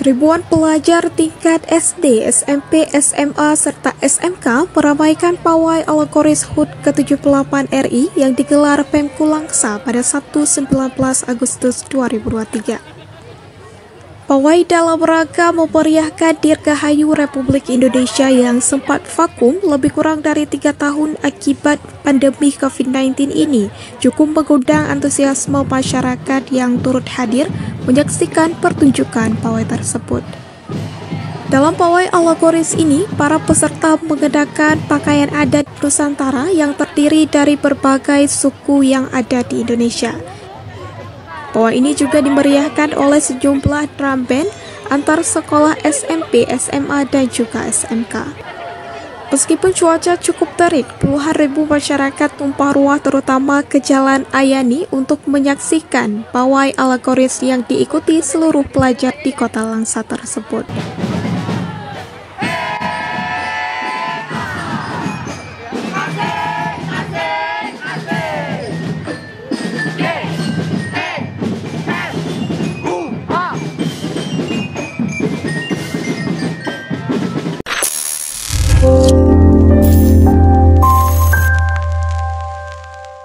Ribuan pelajar tingkat SD, SMP, SMA, serta SMK meramaikan pawai alegoris HUT ke-78 RI yang digelar Pemku Langsa pada Sabtu 19 Agustus 2023. Pawai dalam rangka memeriahkan Dirgahayu Republik Indonesia yang sempat vakum lebih kurang dari 3 tahun akibat pandemi COVID-19 ini cukup mengundang antusiasme masyarakat yang turut hadir menyaksikan pertunjukan pawai tersebut. Dalam pawai alegoris ini, para peserta mengenakan pakaian adat Nusantara yang terdiri dari berbagai suku yang ada di Indonesia. Pawai ini juga dimeriahkan oleh sejumlah drum band antar sekolah SMP, SMA, dan juga SMK. Meskipun cuaca cukup terik, puluhan ribu masyarakat tumpah ruah terutama ke Jalan Ayani untuk menyaksikan pawai alegoris yang diikuti seluruh pelajar di Kota Langsa tersebut.